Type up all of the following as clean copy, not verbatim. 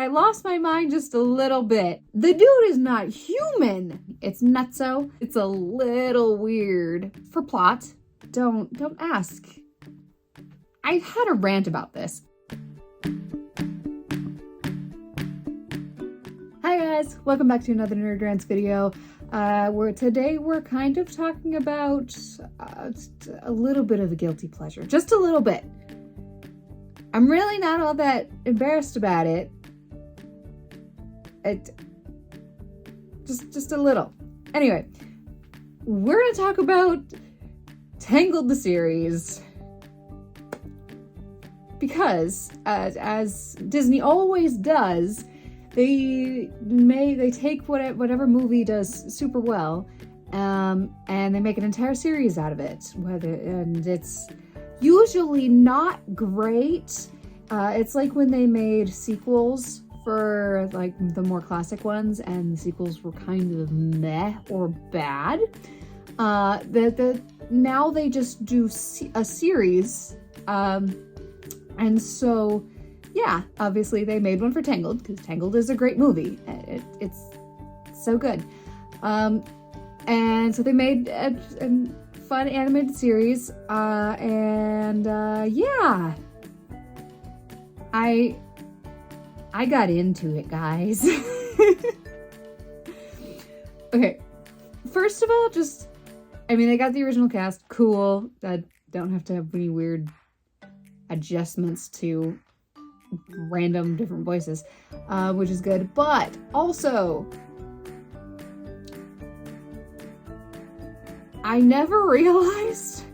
I lost my mind just a little bit. The dude is not human. It's nutso. It's a little weird. For plot, don't ask. I had a rant about this. Hi guys, welcome back to another Nerd Rants video. Today we're kind of talking about a little bit of a guilty pleasure. Just a little bit. I'm really not all that embarrassed about it. Just a little. Anyway, we're gonna talk about Tangled the Series. Because, as Disney always does, they take whatever movie does super well, and they make an entire series out of it. And it's usually not great. It's like when they made sequels for like the more classic ones, and the sequels were kind of meh or bad. Now they just do a series, and so. Yeah, obviously they made one for Tangled, because Tangled is a great movie. It's so good. And so they made a fun animated series, yeah. I got into it, guys. Okay, first of all, they got the original cast, cool. I don't have to have any weird adjustments to random different voices, which is good. But also, I never realized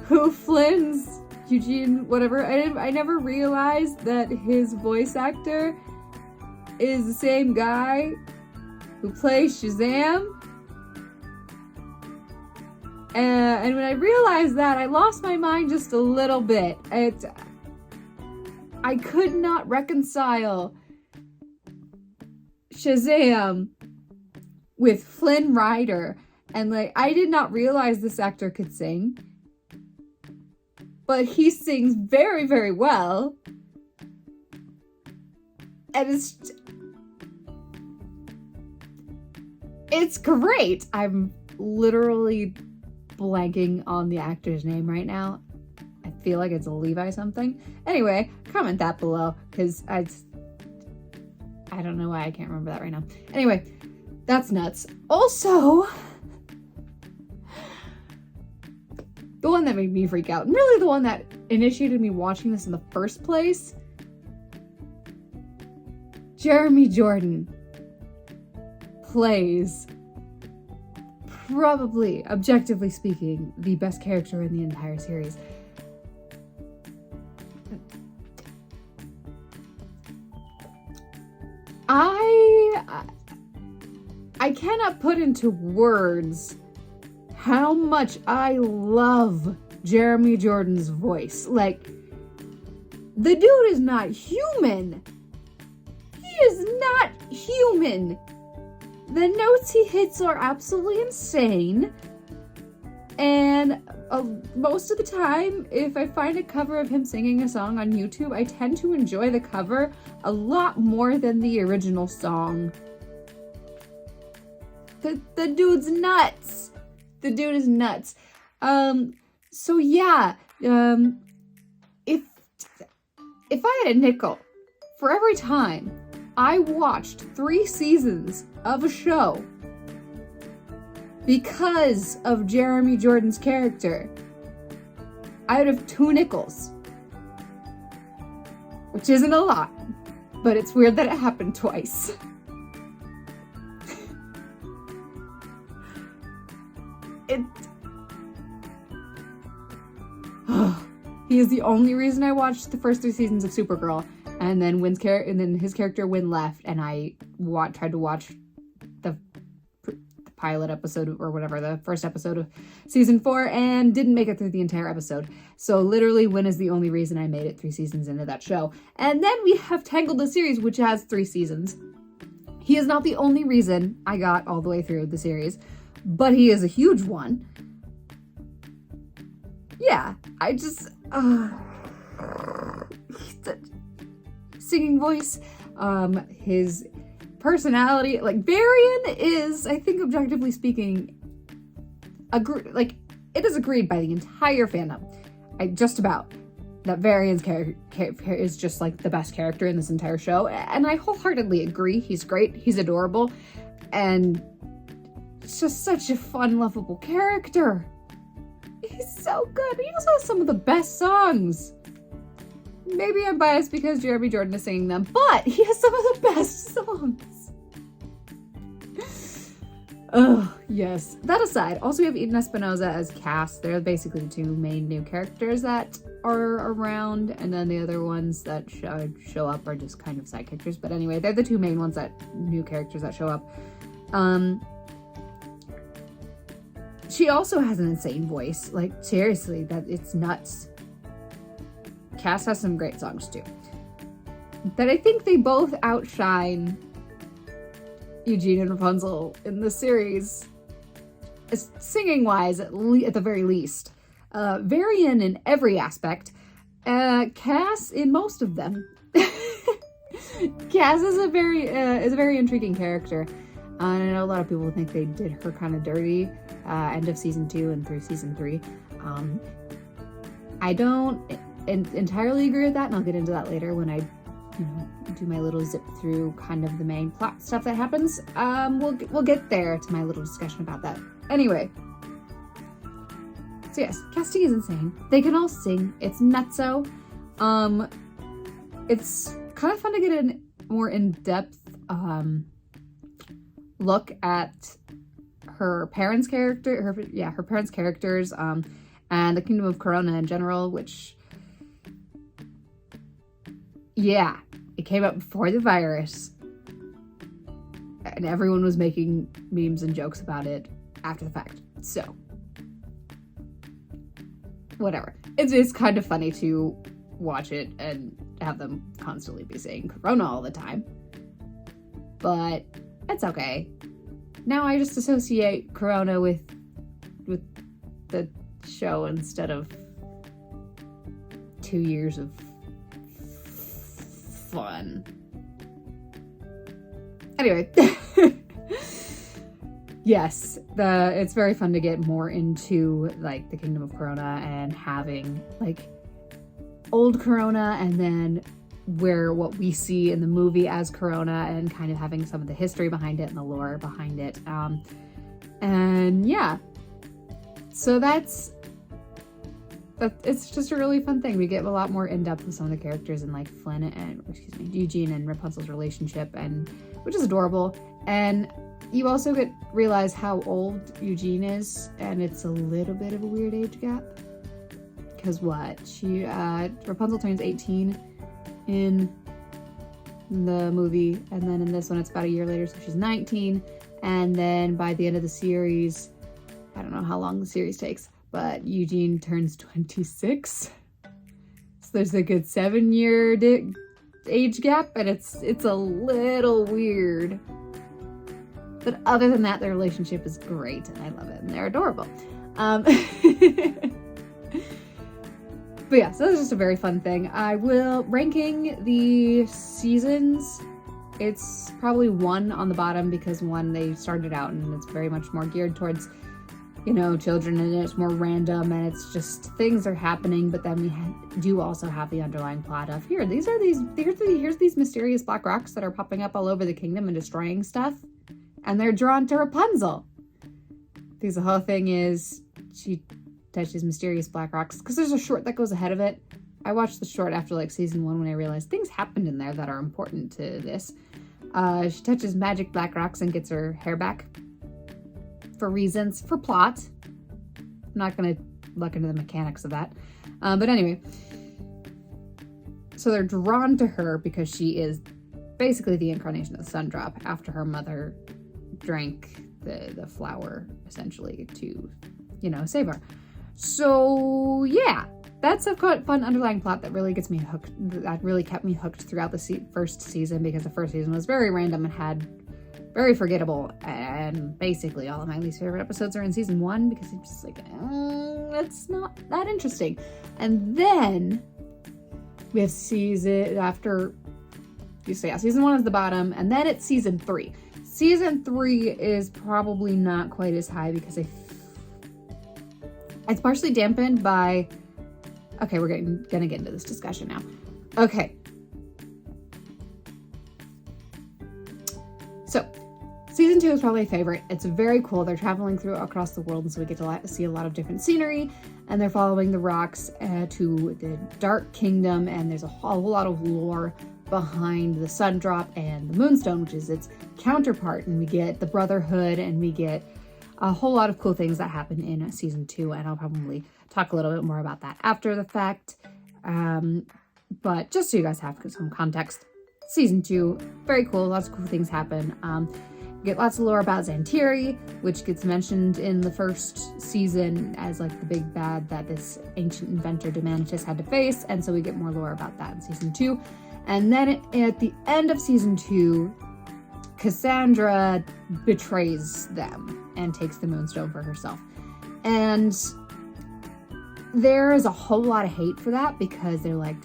who Flynn's Eugene, whatever. I never realized that his voice actor is the same guy who plays Shazam. And when I realized that, I lost my mind just a little bit. I could not reconcile Shazam with Flynn Rider. And I did not realize this actor could sing. But he sings very, very well. And it's great. I'm literally blanking on the actor's name right now. I feel like it's a Levi something. Anyway, comment that below, because I don't know why I can't remember that right now. Anyway, that's nuts. Also, the one that made me freak out, and really the one that initiated me watching this in the first place, Jeremy Jordan plays, probably, objectively speaking, the best character in the entire series. I cannot put into words how much I love Jeremy Jordan's voice. The dude is not human. He is not human. The notes he hits are absolutely insane. And most of the time, if I find a cover of him singing a song on YouTube, I tend to enjoy the cover a lot more than the original song. The dude's nuts. The dude is nuts. So yeah, if I had a nickel for every time I watched 3 seasons of a show because of Jeremy Jordan's character, I would have 2 nickels. Which isn't a lot, but it's weird that it happened twice. He is the only reason I watched the first 3 seasons of Supergirl, and then his character Win left, and I tried to watch the pilot episode or whatever, the first episode of season 4, and didn't make it through the entire episode. So literally Win is the only reason I made it 3 seasons into that show. And then we have Tangled the Series, which has 3 seasons. He is not the only reason I got all the way through the series, but he is a huge one. Yeah, singing voice. His personality, like Varian is, I think objectively speaking, it is agreed by the entire fandom. Just about. That Varian's character is just like the best character in this entire show. And I wholeheartedly agree. He's great. He's adorable. And it's just such a fun, lovable character. He's so good. He also has some of the best songs. Maybe I'm biased because Jeremy Jordan is singing them, but he has some of the best songs. Oh, yes. That aside, also we have Eden Espinosa as Cass. They're basically the two main new characters that are around, and then the other ones that show up are just kind of side characters. But anyway, they're the two main ones new characters that show up. She also has an insane voice. Like, seriously, it's nuts. Cass has some great songs too. But I think they both outshine Eugene and Rapunzel in the series, singing wise, at the very least. Varian in every aspect, Cass in most of them. Cass is a very intriguing character, and I know a lot of people think they did her kind of dirty end of season 2 and through season 3. I don't entirely agree with that, and I'll get into that later when I do my little zip through kind of the main plot stuff that happens. We'll get there to my little discussion about that. Anyway, so yes, casting is insane. They can all sing. It's nutso. It's kind of fun to get a more in-depth look at her parents' characters, and the Kingdom of Corona in general, which, yeah, it came out before the virus, and everyone was making memes and jokes about it after the fact. So, whatever. It's kind of funny to watch it and have them constantly be saying Corona all the time. But it's okay. Now I just associate Corona with the show instead of 2 years of fun. Anyway. Yes, it's very fun to get more into like the Kingdom of Corona and having like old Corona and then what we see in the movie as Corona and kind of having some of the history behind it and the lore behind it. And yeah, so it's just a really fun thing. We get a lot more in depth with some of the characters and like Eugene and Rapunzel's relationship, and which is adorable. And you also realize how old Eugene is, and it's a little bit of a weird age gap. Because Rapunzel turns 18 in the movie, and then in this one it's about a year later, so she's 19. And then by the end of the series, I don't know how long the series takes, but Eugene turns 26. So there's a good 7-year age gap, and it's a little weird. But other than that, their relationship is great, and I love it, and they're adorable. But yeah, so this is just a very fun thing. Ranking the seasons, it's probably 1 on the bottom, because 1, they started out and it's very much more geared towards, children, and it's more random, and it's just things are happening, but then we do also have the underlying plot of here's these mysterious black rocks that are popping up all over the kingdom and destroying stuff, and they're drawn to Rapunzel. Because the whole thing is she touches mysterious black rocks, because there's a short that goes ahead of it. I watched the short after like season 1 when I realized things happened in there that are important to this. She touches magic black rocks and gets her hair back for plot. I'm not gonna look into the mechanics of that. But anyway, so they're drawn to her because she is basically the incarnation of the sun drop after her mother drank the flower, essentially, to, save her. So yeah, that's a fun underlying plot that really gets me hooked. That really kept me hooked throughout the first season, because the first season was very random and had very forgettable, and basically all of my least favorite episodes are in season 1, because it's just like, that's not that interesting. And then we have season after So yeah, season 1 is the bottom, and then it's season 3. Season 3 is probably not quite as high because it's partially dampened by... Okay, we're gonna get into this discussion now. Okay. So, season 2 is probably my favorite. It's very cool. They're traveling across the world, and so we get to see a lot of different scenery, and they're following the rocks to the Dark Kingdom, and there's a whole lot of lore behind the sun drop and the moonstone, which is its counterpart, and we get the brotherhood, and we get a whole lot of cool things that happen in season 2, and I'll probably talk a little bit more about that after the fact. But just so you guys have some context, season 2, very cool, lots of cool things happen. You get lots of lore about Xantiri, which gets mentioned in the first season as like the big bad that this ancient inventor Demanitus had to face, and so we get more lore about that in season 2. And then at the end of season 2, Cassandra betrays them and takes the moonstone for herself. And there is a whole lot of hate for that because they're like,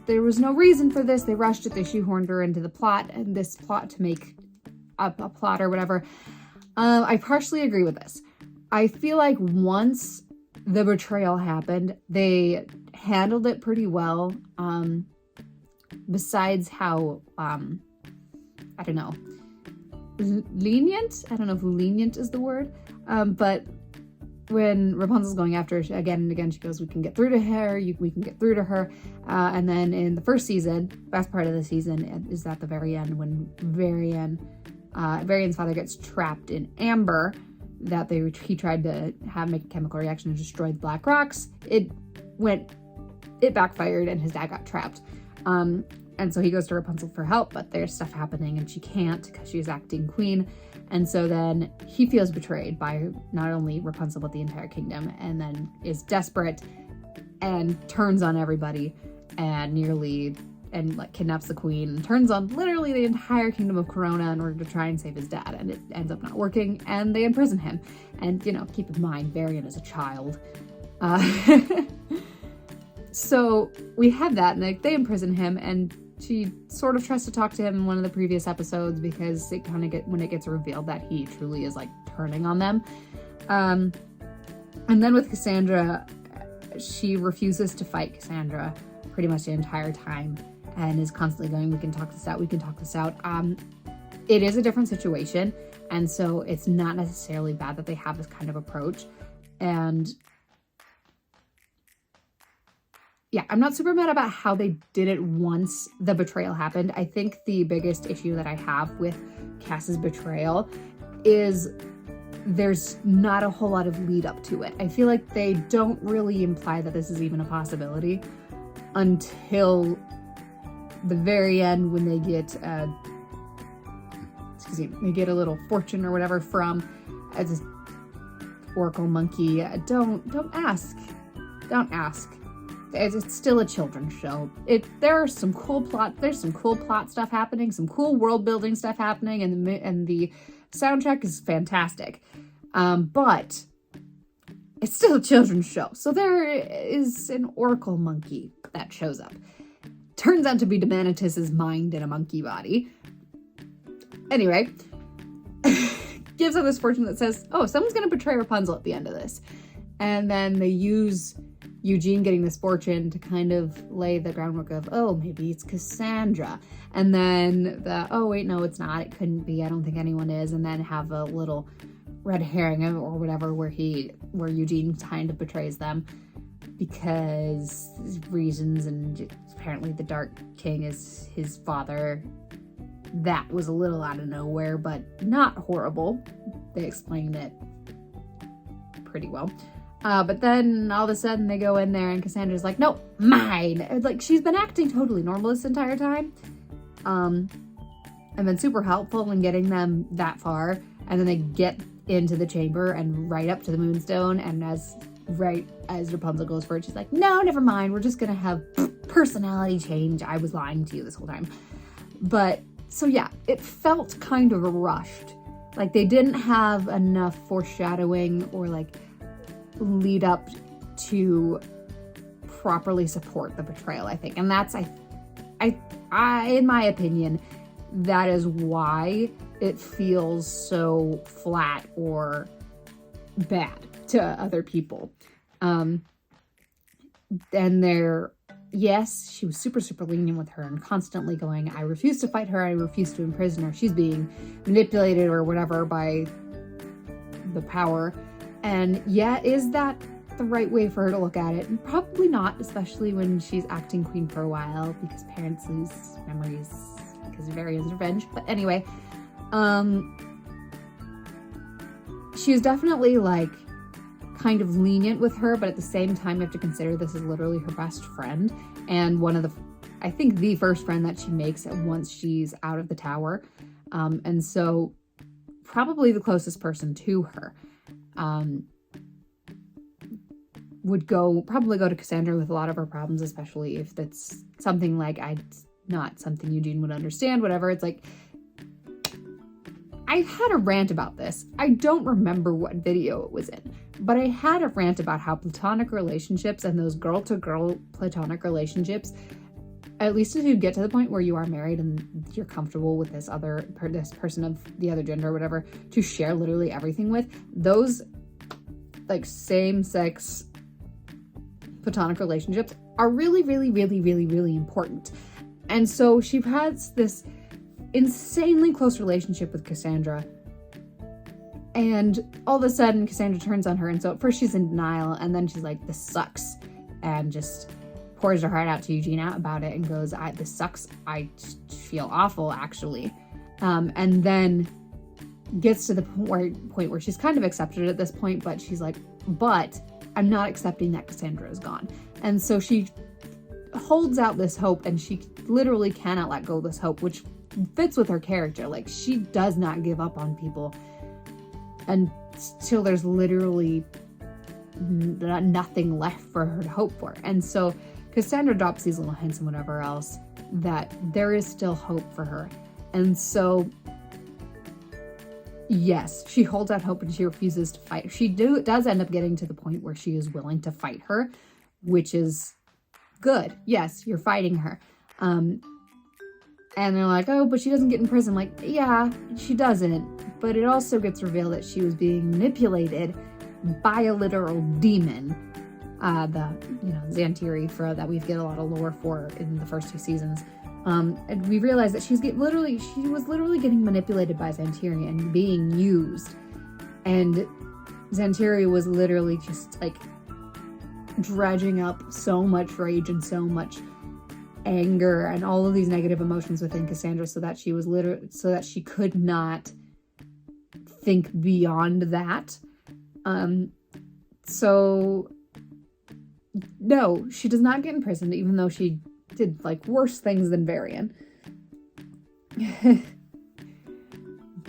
there was no reason for this. They rushed it. They shoehorned her into the plot, and this plot to make a plot or whatever. I partially agree with this. I feel like once the betrayal happened, they handled it pretty well. Besides how, I don't know, lenient? I don't know if lenient is the word. But when Rapunzel's going after her again and again, she goes, we can get through to her, we can get through to her. And then in the first season, best part of the season is at the very end when Varian's father gets trapped in amber that he tried to make a chemical reaction and destroy the black rocks. It backfired and his dad got trapped. And so he goes to Rapunzel for help, but there's stuff happening and she can't because she's acting queen. And so then he feels betrayed by not only Rapunzel, but the entire kingdom, and then is desperate and turns on everybody and kidnaps the queen and turns on literally the entire kingdom of Corona in order to try and save his dad. And it ends up not working, and they imprison him. And, keep in mind, Varian is a child. So we have that, and they imprison him, and she sort of tries to talk to him in one of the previous episodes because when it gets revealed that he truly is like turning on them. And then with Cassandra, she refuses to fight Cassandra pretty much the entire time and is constantly going, we can talk this out. It is a different situation, and so it's not necessarily bad that they have this kind of approach. And yeah, I'm not super mad about how they did it once the betrayal happened. I think the biggest issue that I have with Cass's betrayal is there's not a whole lot of lead up to it. I feel like they don't really imply that this is even a possibility until the very end when they get a little fortune or whatever from this oracle monkey. Don't ask. It's still a children's show. There's some cool plot stuff happening, some cool world building stuff happening, and the soundtrack is fantastic. But it's still a children's show. So there is an oracle monkey that shows up. Turns out to be Demanitus's mind in a monkey body. Anyway, gives her this fortune that says, oh, someone's going to betray Rapunzel at the end of this. And then they use Eugene getting this fortune to kind of lay the groundwork of, oh, maybe it's Cassandra. And then oh, wait, no, it's not. It couldn't be. I don't think anyone is. And then have a little red herring or whatever where Eugene kind of betrays them because reasons, and apparently the Dark King is his father. That was a little out of nowhere, but not horrible. They explained it pretty well. But then all of a sudden they go in there and Cassandra's like, no, mine. Like, she's been acting totally normal this entire time. And been super helpful in getting them that far. And then they get into the chamber and right up to the moonstone. And as Rapunzel goes for it, she's like, no, never mind. We're just going to have personality change. I was lying to you this whole time. But so yeah, it felt kind of rushed. Like they didn't have enough foreshadowing or like lead up to properly support the betrayal, I think. And that's, I in my opinion, that is why it feels so flat or bad to other people. And yes, she was super, super lenient with her and constantly going, I refuse to fight her, I refuse to imprison her, she's being manipulated or whatever by the power. And yeah, is that the right way for her to look at it? And probably not, especially when she's acting queen for a while, because parents lose memories because of Varian's revenge. But anyway, she was definitely like kind of lenient with her, but at the same time you have to consider this is literally her best friend and one of the, I think the first friend that she makes once she's out of the tower, and so probably the closest person to her. Would probably go to Cassandra with a lot of her problems, especially if that's something like not something Eugene would understand, whatever. It's like, I had a rant about this. I don't remember what video it was in, but I had a rant about how platonic relationships and those girl-to-girl platonic relationships, at least if you get to the point where you are married and you're comfortable with this person of the other gender or whatever, to share literally everything with, those like same-sex platonic relationships are really, really, really, really, really important. And so she has this insanely close relationship with Cassandra, and all of a sudden Cassandra turns on her, and so at first she's in denial, and then she's like, this sucks, and just pours her heart out to Eugene about it and goes, this sucks, I feel awful actually, and then gets to the point where she's kind of accepted it at this point, but she's like, but I'm not accepting that Cassandra is gone. And so she holds out this hope, and she literally cannot let go of this hope, which fits with her character. Like, she does not give up on people until there's literally nothing left for her to hope for. And so Cassandra drops these little hints and whatever else that there is still hope for her. And so yes, she holds out hope and she refuses to fight. She does end up getting to the point where she is willing to fight her, which is good. Yes, you're fighting her. And they're like, oh, but she doesn't get in prison. Like, yeah, she doesn't. But it also gets revealed that she was being manipulated by a literal demon. Xantiri, for that we get a lot of lore for in the first 2 seasons. And we realize that she was literally getting manipulated by Xantiri and being used. And Xantiri was literally just like dredging up so much rage and so much anger and all of these negative emotions within Cassandra, so that she could not think beyond that. So no, she does not get imprisoned, even though she did like worse things than Varian.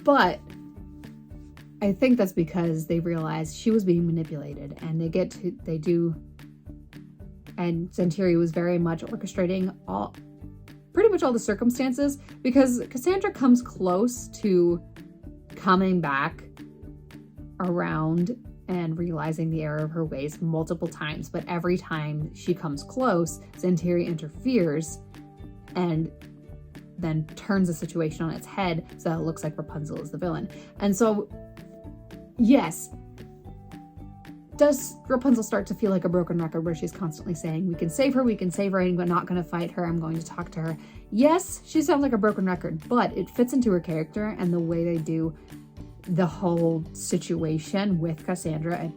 But I think that's because they realized she was being manipulated, and and Xantiri was very much orchestrating pretty much all the circumstances, because Cassandra comes close to coming back around and realizing the error of her ways multiple times, but every time she comes close, Xantiri interferes and then turns the situation on its head so that it looks like Rapunzel is the villain. And so, yes, does Rapunzel start to feel like a broken record where she's constantly saying, we can save her, I'm not going to fight her, I'm going to talk to her. Yes, she sounds like a broken record, but it fits into her character and the way they do the whole situation with Cassandra.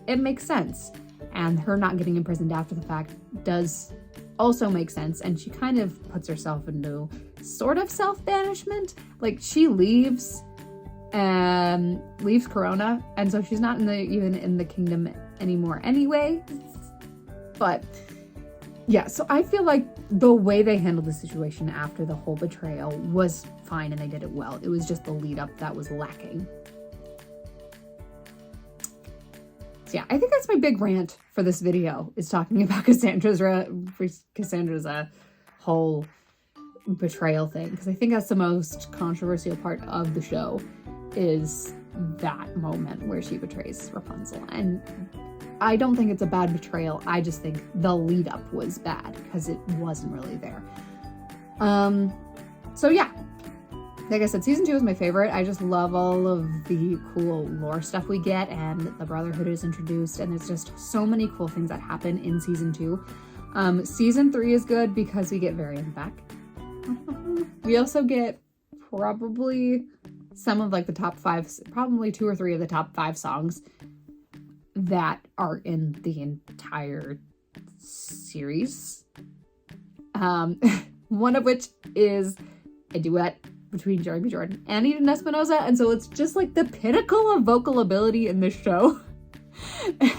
It makes sense. And her not getting imprisoned after the fact does also make sense. And she kind of puts herself into sort of self-banishment. Like, she leaves Corona, and so she's not even in the kingdom anymore anyway. But yeah, so I feel like the way they handled the situation after the whole betrayal was fine, and they did it well. It was just the lead up that was lacking. So yeah, I think that's my big rant for this video, is talking about Cassandra's whole betrayal thing, because I think that's the most controversial part of the show, is that moment where she betrays Rapunzel. And I don't think it's a bad betrayal. I just think the lead up was bad because it wasn't really there. So yeah, like I said, season 2 is my favorite. I just love all of the cool lore stuff we get, and the Brotherhood is introduced, and it's just so many cool things that happen in season 2. Season 3 is good because we get Varian back. We also get probably some of like the top 5, probably 2 or 3 of the top 5 songs that are in the entire series. One of which is a duet between Jeremy Jordan and Eden Espinosa, and so it's just like the pinnacle of vocal ability in this show.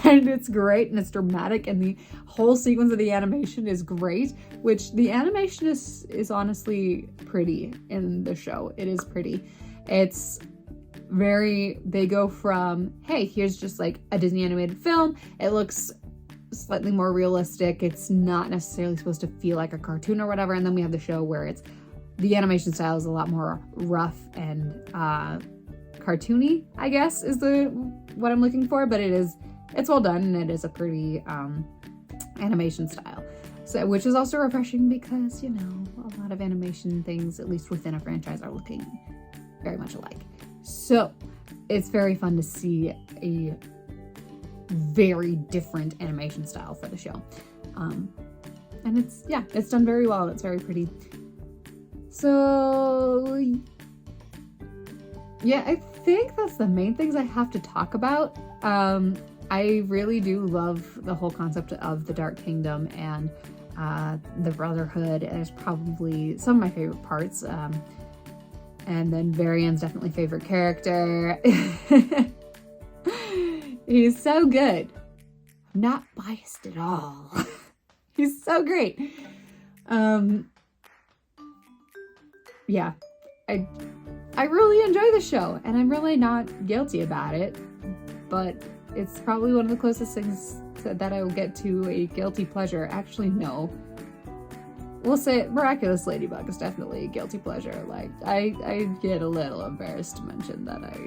And it's great, and it's dramatic, and the whole sequence of the animation is great, which the animation is honestly pretty in the show. It is pretty. It's very, they go from, hey, here's just like a Disney animated film. It looks slightly more realistic. It's not necessarily supposed to feel like a cartoon or whatever. And then we have the show where it's, the animation style is a lot more rough and cartoony, I guess, is what I'm looking for. But it's well done, and it is a pretty animation style. So, which is also refreshing because, you know, a lot of animation things, at least within a franchise, are looking very much alike. So it's very fun to see a very different animation style for the show. And it's done very well. It's very pretty. So yeah, I think that's the main things I have to talk about. I really do love the whole concept of the Dark Kingdom and the Brotherhood. It's probably some of my favorite parts. And then Varian's definitely favorite character. He's so good. I'm not biased at all. He's so great. Yeah, I really enjoy the show, and I'm really not guilty about it, but it's probably one of the closest things that I will get to a guilty pleasure. Actually, no. We'll say Miraculous Ladybug is definitely a guilty pleasure. Like, I get a little embarrassed to mention that I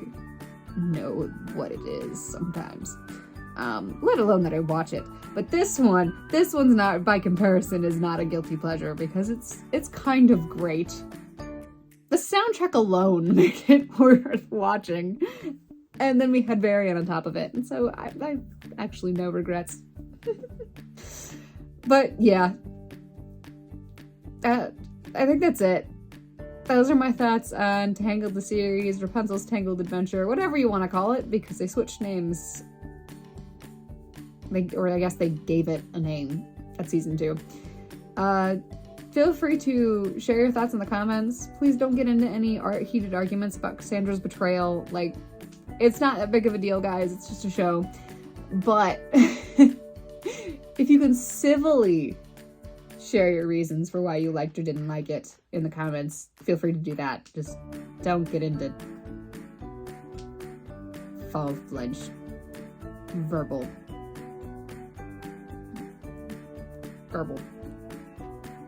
know what it is sometimes. Let alone that I watch it. But this one's not, by comparison, is not a guilty pleasure because it's kind of great. The soundtrack alone made it worth watching. And then we had Varian on top of it. And so I actually no regrets. But yeah. I think that's it. Those are my thoughts on Tangled the Series, Rapunzel's Tangled Adventure, whatever you want to call it, because they switched names. Or I guess they gave it a name at season 2. Feel free to share your thoughts in the comments. Please don't get into any heated arguments about Cassandra's betrayal. Like, it's not that big of a deal, guys. It's just a show. But if you can civilly share your reasons for why you liked or didn't like it in the comments, feel free to do that. Just don't get into full-fledged verbal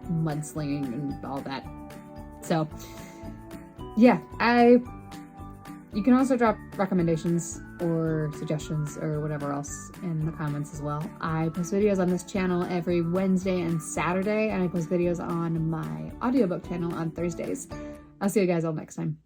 mudslinging and all that. So yeah, you can also drop recommendations or suggestions or whatever else in the comments as well. I post videos on this channel every Wednesday and Saturday, and I post videos on my audiobook channel on Thursdays. I'll see you guys all next time.